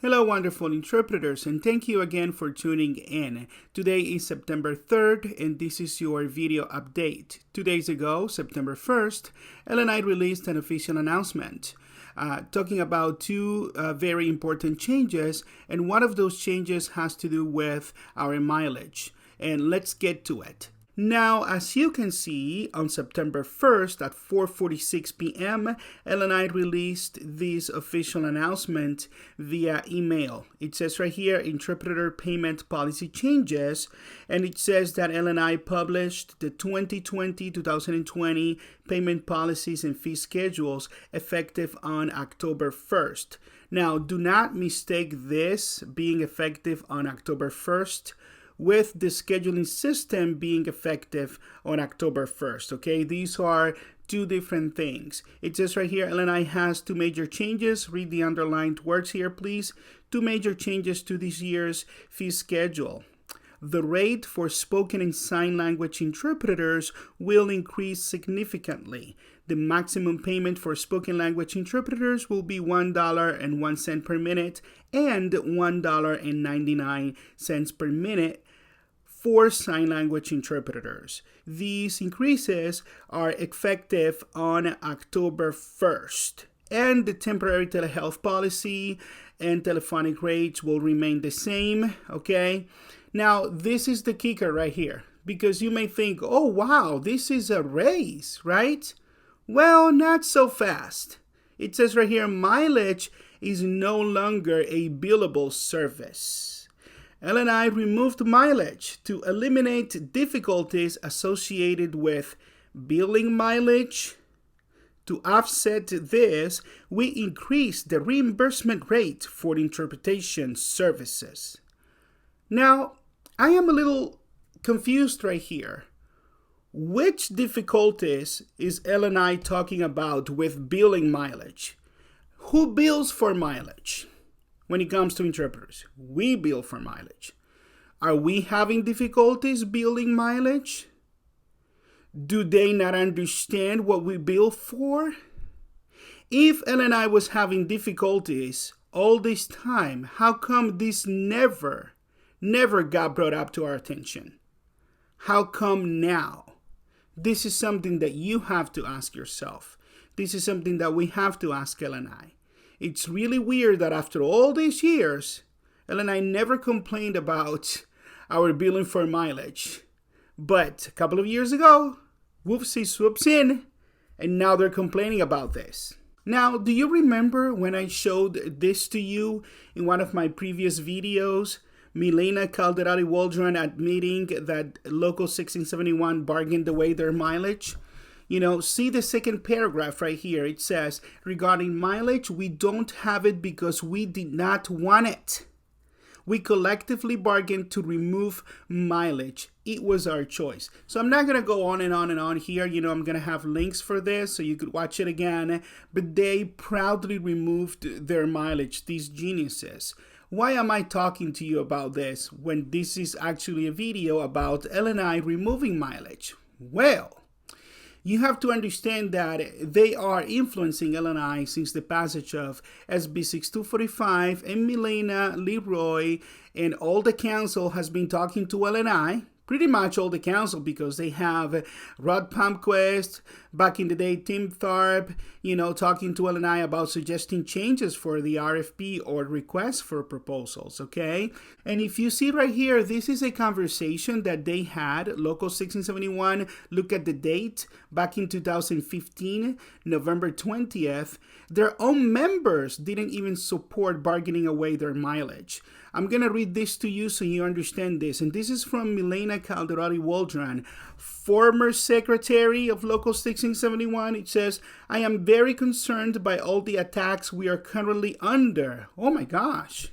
Hello, wonderful interpreters, and thank you again for tuning in. Today is September 3rd, and this is your video update. 2 days ago, September 1st, LNI released an official announcement talking about two very important changes, and one of those changes has to do with our mileage. And let's get to it. Now, as you can see, on September 1st at 4:46 p.m., LNI released this official announcement via email. It says right here, Interpreter Payment Policy Changes, and it says that LNI published the 2020-2020 payment policies and fee schedules effective on October 1st. Now, do not mistake this being effective on October 1st with the scheduling system being effective on October 1st, okay? These are two different things. It says right here, LNI has two major changes. Read the underlined words here, please. Two major changes to this year's fee schedule. The rate for spoken and sign language interpreters will increase significantly. The maximum payment for spoken language interpreters will be $1.01 per minute and $1.99 per minute for sign language interpreters. These increases are effective on October 1st, and the temporary telehealth policy and telephonic rates will remain the same, okay? Now, this is the kicker right here, because you may think, oh, wow, this is a raise, right? Well, not so fast. It says right here, mileage is no longer a billable service. LNI removed mileage to eliminate difficulties associated with billing mileage. To offset this, we increased the reimbursement rate for interpretation services. Now, I am a little confused right here. Which difficulties is LNI talking about with billing mileage? Who bills for mileage? When it comes to interpreters, we bill for mileage. Are we having difficulties billing mileage? Do they not understand what we bill for? If LNI was having difficulties all this time, how come this never got brought up to our attention? How come now? This is something that you have to ask yourself. This is something that we have to ask LNI. It's really weird that after all these years, LNI never complained about our billing for mileage. But a couple of years ago, whoopsie swoops in, and now they're complaining about this. Now, do you remember when I showed this to you in one of my previous videos? Milena Calderari-Waldron admitting that Local 1671 bargained away their mileage? You know, see the second paragraph right here. It says, regarding mileage, we don't have it because we did not want it. We collectively bargained to remove mileage. It was our choice. So I'm not going to go on and on and on here. You know, I'm going to have links for this so you could watch it again. But they proudly removed their mileage, these geniuses. Why am I talking to you about this when this is actually a video about LNI removing mileage? Well, you have to understand that they are influencing LNI since the passage of SB 6245, and Milena, Leroy, and all the council has been talking to LNI. Pretty much all the council, because they have Rod Palmquist, back in the day, Tim Tharp, you know, talking to LNI about suggesting changes for the RFP or requests for proposals, okay? And if you see right here, this is a conversation that they had, Local 1671, look at the date, back in 2015, November 20th, their own members didn't even support bargaining away their mileage. I'm going to read this to you so you understand this. And this is from Milena Calderari-Waldron, former secretary of Local 1671. It says, I am very concerned by all the attacks we are currently under. Oh my gosh.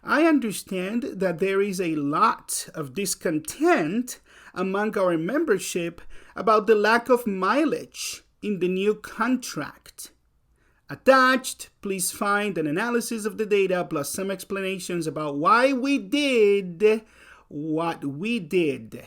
I understand that there is a lot of discontent among our membership about the lack of mileage in the new contract. Attached, please find an analysis of the data plus some explanations about why we did what we did.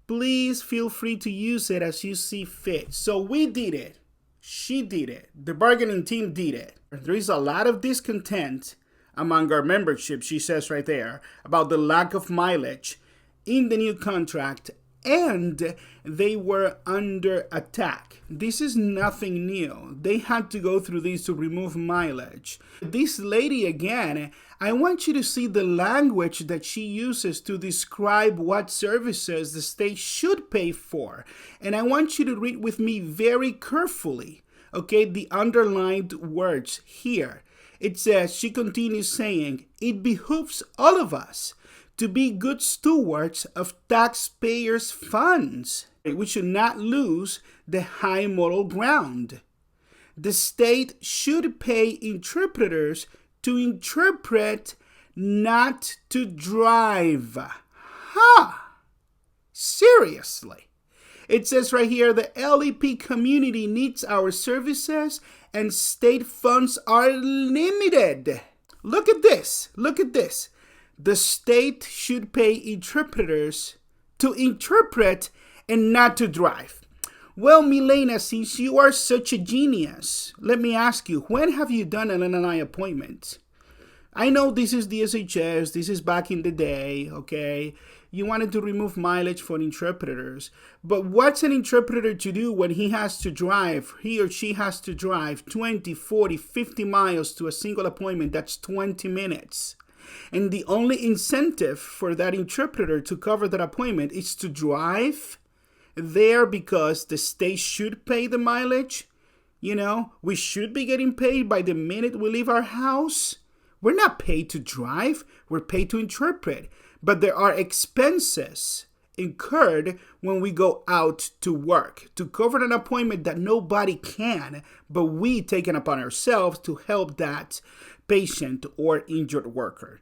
Please feel free to use it as you see fit. So we did it. She did it. The bargaining team did it. There is a lot of discontent among our membership, she says right there, about the lack of mileage in the new contract, and they were under attack. This is nothing new. They had to go through this to remove mileage. This lady, again, I want you to see the language that she uses to describe what services the state should pay for. And I want you to read with me very carefully, okay, the underlined words here. It says, she continues saying, it behooves all of us to be good stewards of taxpayers' funds. We should not lose the high moral ground. The state should pay interpreters to interpret, not to drive. Seriously. It says right here, the LEP community needs our services and state funds are limited. Look at this. Look at this. The state should pay interpreters to interpret and not to drive. Well, Milena, since you are such a genius, let me ask you, when have you done an LNI appointment? I know this is the SHS, this is back in the day, okay? You wanted to remove mileage for interpreters, but what's an interpreter to do when he or she has to drive 20, 40, 50 miles to a single appointment? That's 20 minutes. And the only incentive for that interpreter to cover that appointment is to drive there because the state should pay the mileage. You know, we should be getting paid by the minute we leave our house. We're not paid to drive, we're paid to interpret. But there are expenses incurred when we go out to work to cover an appointment that nobody can, but we take it upon ourselves to help that patient or injured worker.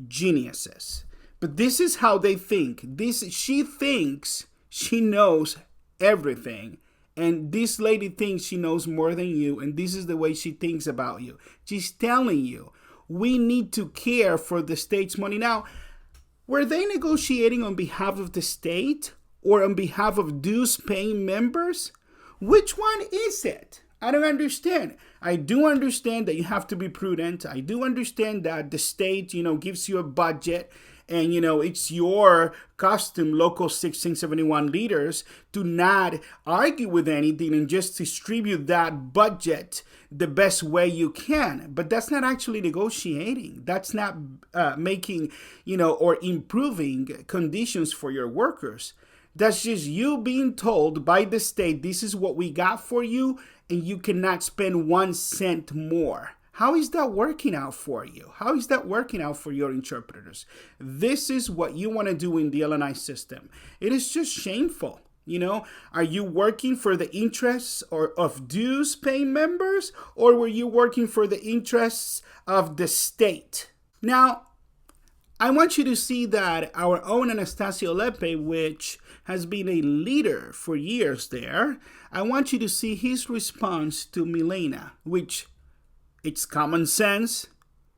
Geniuses. But this is how they think. She thinks she knows everything. And this lady thinks she knows more than you. And this is the way she thinks about you. She's telling you, we need to care for the state's money. Now, were they negotiating on behalf of the state or on behalf of dues-paying members? Which one is it? I don't understand. I do understand that you have to be prudent. I do understand that the state, gives you a budget and, it's your custom, local 1671 leaders, to not argue with anything and just distribute that budget the best way you can. But that's not actually negotiating. That's not making, or improving conditions for your workers. That's just you being told by the state, this is what we got for you, and you cannot spend 1 cent more. How is that working out for you? How is that working out for your interpreters? This is what you want to do in the LNI system. It is just shameful. Are you working for the interests of dues-paying members, or were you working for the interests of the state? Now, I want you to see that our own Anastasio Lepe, which has been a leader for years there, I want you to see his response to Milena, which it's common sense.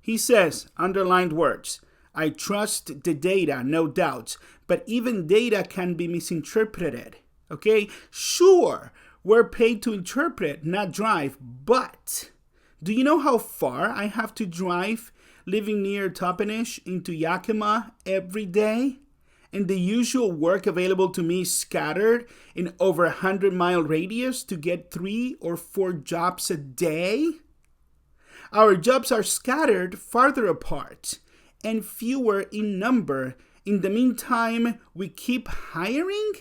He says, underlined words, I trust the data, no doubts, but even data can be misinterpreted. Okay? Sure, we're paid to interpret, not drive, but do you know how far I have to drive living near Toppenish into Yakima every day? And the usual work available to me is scattered in over 100-mile radius to get 3 or 4 jobs a day? Our jobs are scattered farther apart and fewer in number. In the meantime, we keep hiring?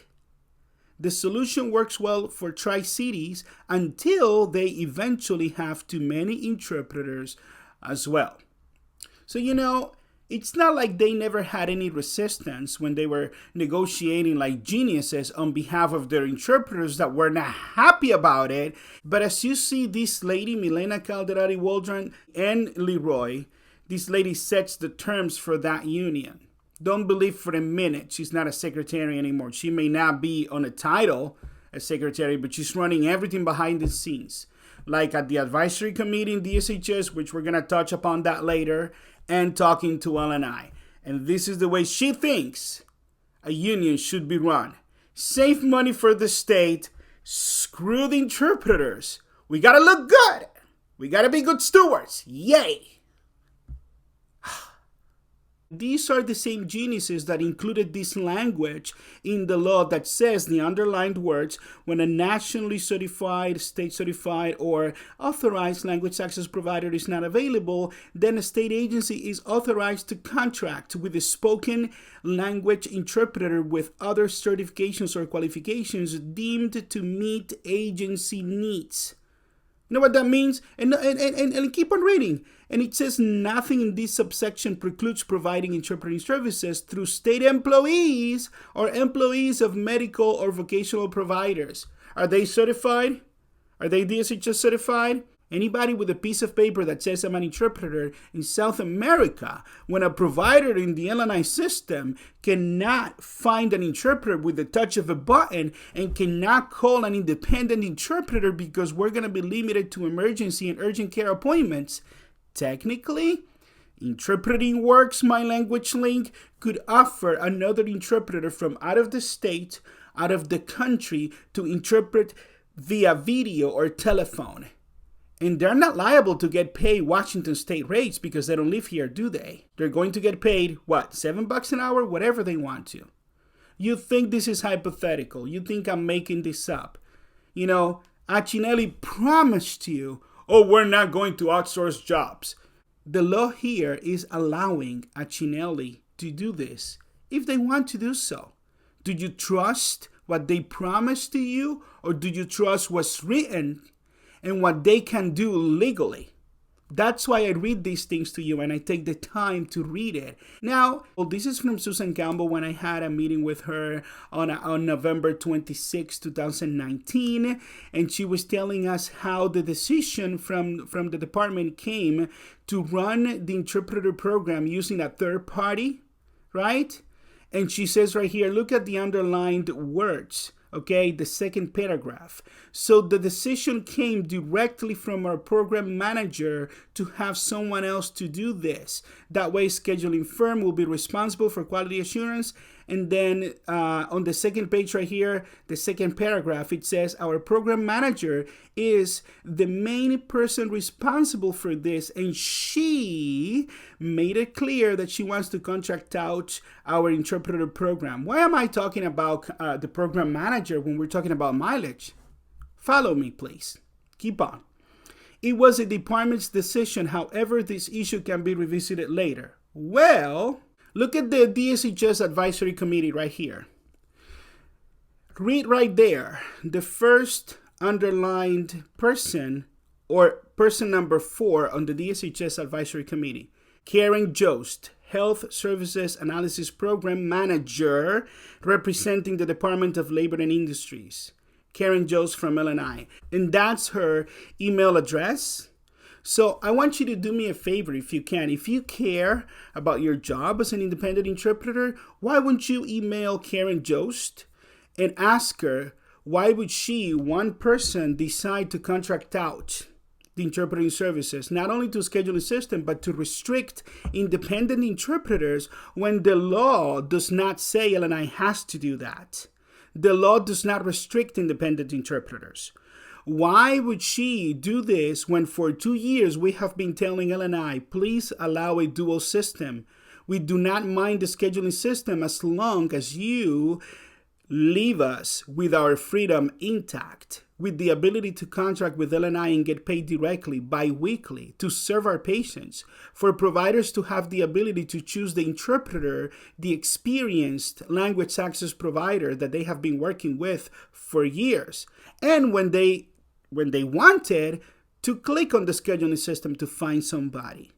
The solution works well for Tri-Cities until they eventually have too many interpreters as well. So, it's not like they never had any resistance when they were negotiating like geniuses on behalf of their interpreters that were not happy about it. But as you see, this lady, Milena Calderari-Waldron and Leroy, this lady sets the terms for that union. Don't believe for a minute she's not a secretary anymore. She may not be on a title as secretary, but she's running everything behind the scenes. Like at the advisory committee in the SHS, which we're going to touch upon that later, and talking to LNI. And this is the way she thinks a union should be run. Save money for the state. Screw the interpreters. We got to look good. We got to be good stewards. Yay. These are the same geniuses that included this language in the law that says the underlined words, when a nationally certified, state certified, or authorized language access provider is not available, then a state agency is authorized to contract with a spoken language interpreter with other certifications or qualifications deemed to meet agency needs. You know what that means? And keep on reading. And it says nothing in this subsection precludes providing interpreting services through state employees or employees of medical or vocational providers. Are they certified? Are they DSHS certified? Anybody with a piece of paper that says I'm an interpreter in South America, when a provider in the LNI system cannot find an interpreter with the touch of a button and cannot call an independent interpreter because we're going to be limited to emergency and urgent care appointments, technically, Interpreting Works My Language Link could offer another interpreter from out of the state, out of the country, to interpret via video or telephone. And they're not liable to get paid Washington state rates because they don't live here, do they? They're going to get paid, what, $7 an hour? Whatever they want to. You think this is hypothetical. You think I'm making this up. You know, Acinelli promised you, oh, we're not going to outsource jobs. The law here is allowing Acinelli to do this if they want to do so. Do you trust what they promised to you, or do you trust what's written and what they can do legally? That's why I read these things to you and I take the time to read it. Now, this is from Susan Campbell when I had a meeting with her on November 26, 2019. And she was telling us how the decision from the department came to run the interpreter program using a third party, right? And she says right here, look at the underlined words. Okay, the second paragraph. So the decision came directly from our program manager to have someone else to do this. That way, scheduling firm will be responsible for quality assurance. And then on the second page right here, the second paragraph, it says our program manager is the main person responsible for this. And she made it clear that she wants to contract out our interpreter program. Why am I talking about the program manager when we're talking about mileage? Follow me, please. Keep on. It was a department's decision. However, this issue can be revisited later. Well, look at the DSHS Advisory Committee right here. Read right there, the first underlined person, or person number 4 on the DSHS Advisory Committee. Karen Jost, Health Services Analysis Program Manager, representing the Department of Labor and Industries. Karen Jost from LNI. And that's her email address. So I want you to do me a favor if you can. If you care about your job as an independent interpreter, why wouldn't you email Karen Jost and ask her why would she, one person, decide to contract out the interpreting services, not only to schedule a system, but to restrict independent interpreters when the law does not say LNI has to do that. The law does not restrict independent interpreters. Why would she do this when for 2 years we have been telling LNI, please allow a dual system? We do not mind the scheduling system as long as you leave us with our freedom intact, with the ability to contract with LNI and get paid directly, bi-weekly, to serve our patients, for providers to have the ability to choose the interpreter, the experienced language access provider that they have been working with for years. And when they wanted, to click on the scheduling system to find somebody.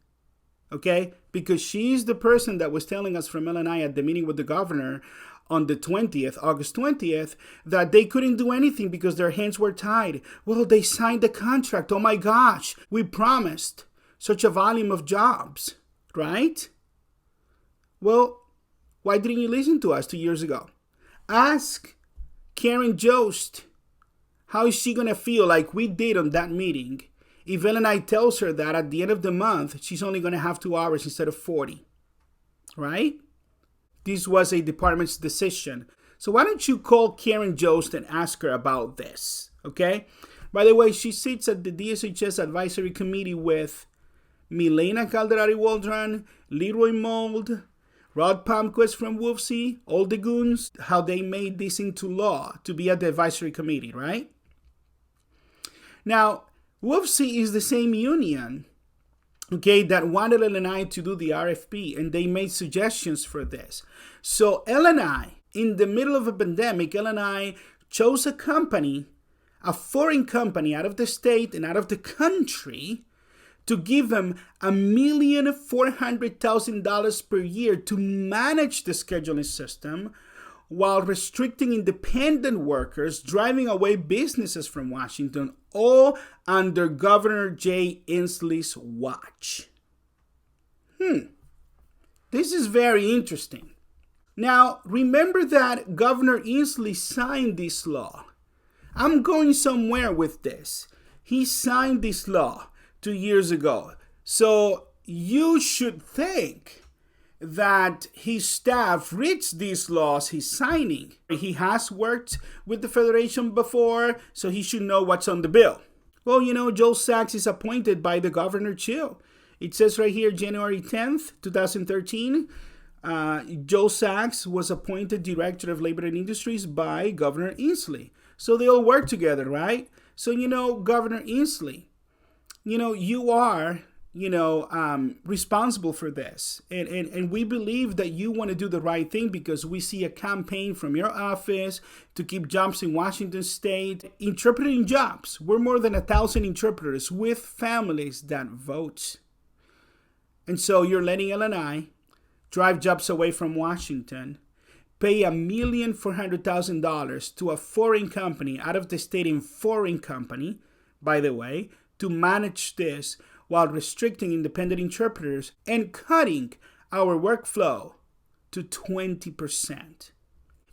Okay? Because she's the person that was telling us from LNI at the meeting with the governor on the 20th, August 20th, that they couldn't do anything because their hands were tied. Well, they signed the contract. Oh my gosh, we promised such a volume of jobs, right? Well, why didn't you listen to us 2 years ago? Ask Karen Jost, how is she going to feel like we did on that meeting if LNI tells her that at the end of the month, she's only going to have 2 hours instead of 40, right? This was a department's decision. So why don't you call Karen Jost and ask her about this, okay? By the way, she sits at the DSHS Advisory Committee with Milena Calderari-Waldron, Leroy Mold, Rod Palmquist from WFC, all the goons, how they made this into law to be at the advisory committee, right? Now, WFC is the same union, okay, that wanted LNI to do the RFP, and they made suggestions for this. So LNI, in the middle of a pandemic, LNI chose a company, a foreign company out of the state and out of the country, to give them $1,400,000 per year to manage the scheduling system while restricting independent workers, driving away businesses from Washington, all under Governor Jay Inslee's watch. This is very interesting. Now, remember that Governor Inslee signed this law. I'm going somewhere with this. He signed this law 2 years ago. So you should think that his staff reads these laws he's signing. He has worked with the Federation before, so he should know what's on the bill. Well, Joe Sachs is appointed by the Governor too. It says right here, January 10th, 2013, Joe Sachs was appointed Director of Labor and Industries by Governor Inslee. So they all work together, right? So, Governor Inslee, you are, responsible for this. And we believe that you want to do the right thing because we see a campaign from your office to keep jobs in Washington State. Interpreting jobs. We're more than 1,000 interpreters with families that vote. And so you're letting LNI drive jobs away from Washington, pay $1,400,000 to a foreign company, out of the state and foreign company, by the way, to manage this while restricting independent interpreters and cutting our workflow to 20%.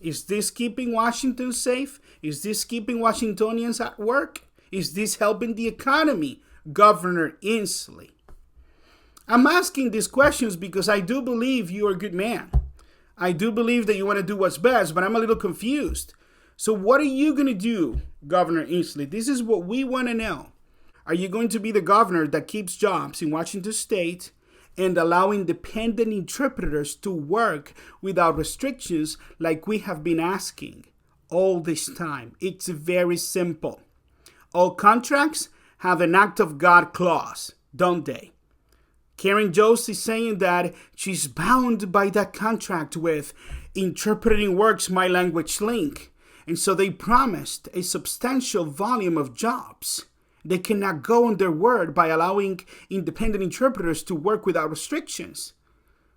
Is this keeping Washington safe? Is this keeping Washingtonians at work? Is this helping the economy, Governor Inslee? I'm asking these questions because I do believe you're a good man. I do believe that you want to do what's best, but I'm a little confused. So what are you going to do, Governor Inslee? This is what we want to know. Are you going to be the governor that keeps jobs in Washington State and allow independent interpreters to work without restrictions like we have been asking all this time? It's very simple. All contracts have an act of God clause, don't they? Karen Jost is saying that she's bound by that contract with Interpreting Works My Language Link. And so they promised a substantial volume of jobs. They cannot go on their word by allowing independent interpreters to work without restrictions.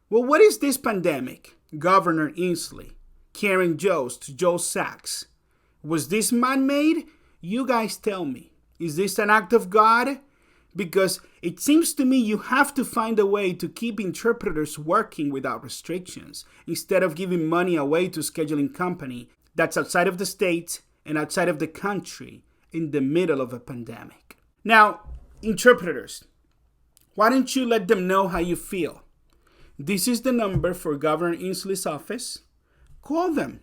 Well, what is this pandemic? Governor Inslee, Karen Jost, Joe Sachs. Was this man-made? You guys tell me. Is this an act of God? Because it seems to me you have to find a way to keep interpreters working without restrictions instead of giving money away to a scheduling company that's outside of the state and outside of the country in the middle of a pandemic. Now, interpreters, why don't you let them know how you feel? This is the number for Governor Inslee's office. Call them.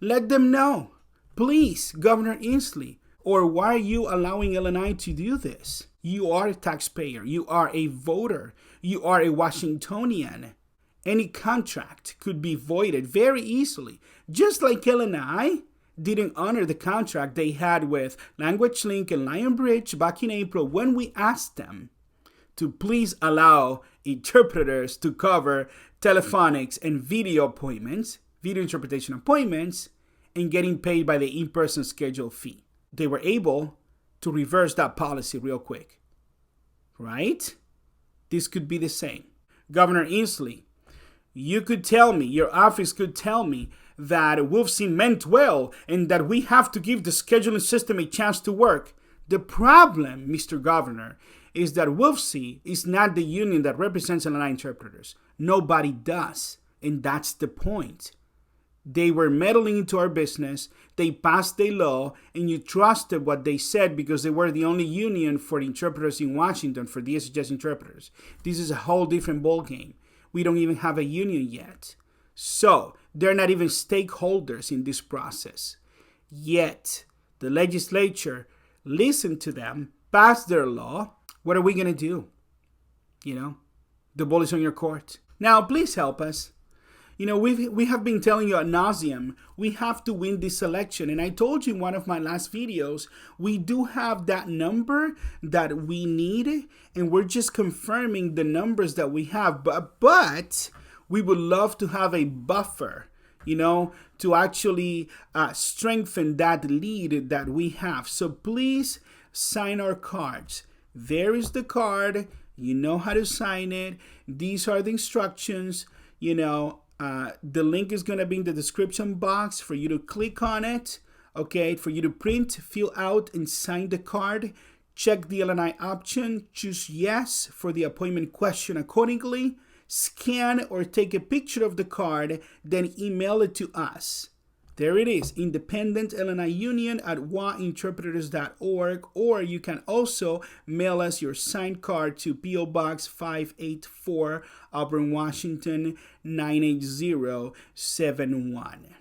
Let them know. Please, Governor Inslee, or why are you allowing LNI to do this? You are a taxpayer. You are a voter. You are a Washingtonian. Any contract could be voided very easily. Just like LNI didn't honor the contract they had with Language Link and Lionbridge back in April when we asked them to please allow interpreters to cover telephonics and video appointments, video interpretation appointments, and getting paid by the in-person schedule fee. They were able to reverse that policy real quick, right? This could be the same. Governor Inslee, you could tell me, your office could tell me that WFC meant well and that we have to give the scheduling system a chance to work. The problem, Mr. Governor, is that WFC is not the union that represents LNI interpreters. Nobody does, and that's the point. They were meddling into our business, they passed a law, and you trusted what they said because they were the only union for interpreters in Washington, for DSHS interpreters. This is a whole different ballgame. We don't even have a union yet. So, they're not even stakeholders in this process. Yet, the legislature listened to them, passed their law. What are we going to do? The ball is on your court. Now, please help us. We have been telling you ad nauseum, we have to win this election. And I told you in one of my last videos, we do have that number that we need, and we're just confirming the numbers that we have. But we would love to have a buffer, to actually strengthen that lead that we have. So please sign our cards. There is the card. You know how to sign it. These are the instructions. The link is going to be in the description box for you to click on it. Okay, for you to print, fill out, and sign the card. Check the LNI option. Choose yes for the appointment question accordingly. Scan or take a picture of the card, then email it to us. There it is, IndependentLNIunion at wainterpreters.org, or you can also mail us your signed card to P.O. Box 584, Auburn, Washington, 98071.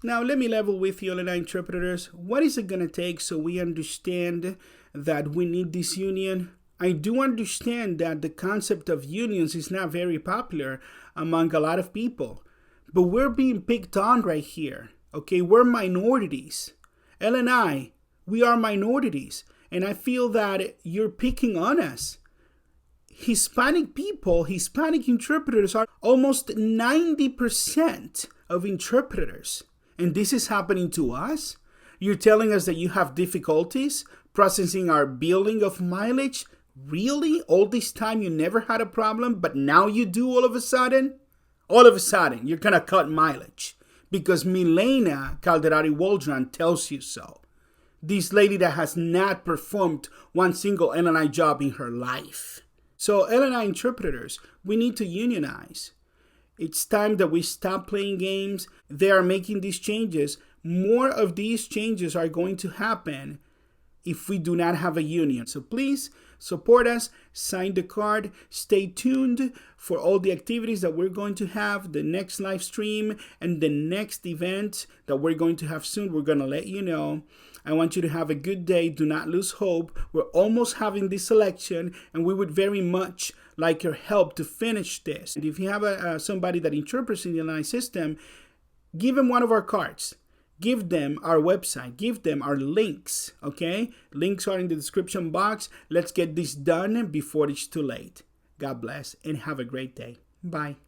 Now, let me level with you, LNI interpreters. What is it going to take so we understand that we need this union? I do understand that the concept of unions is not very popular among a lot of people. But we're being picked on right here, okay? We're minorities. LNI, we are minorities. And I feel that you're picking on us. Hispanic people, Hispanic interpreters are almost 90% of interpreters. And this is happening to us? You're telling us that you have difficulties processing our billing of mileage? Really? All this time you never had a problem, but now you do all of a sudden? All of a sudden, you're going to cut mileage because Milena Calderari-Waldron tells you so. This lady that has not performed one single LNI job in her life. So LNI interpreters, we need to unionize. It's time that we stop playing games. They are making these changes. More of these changes are going to happen if we do not have a union. So please support us, sign the card, stay tuned for all the activities that we're going to have, the next live stream and the next event that we're going to have soon. We're going to let you know. I want you to have a good day. Do not lose hope. We're almost having this election, and we would very much like your help to finish this. And if you have somebody that interprets in the LNI system, give them one of our cards. Give them our website. Give them our links, okay? Links are in the description box. Let's get this done before it's too late. God bless and have a great day. Bye.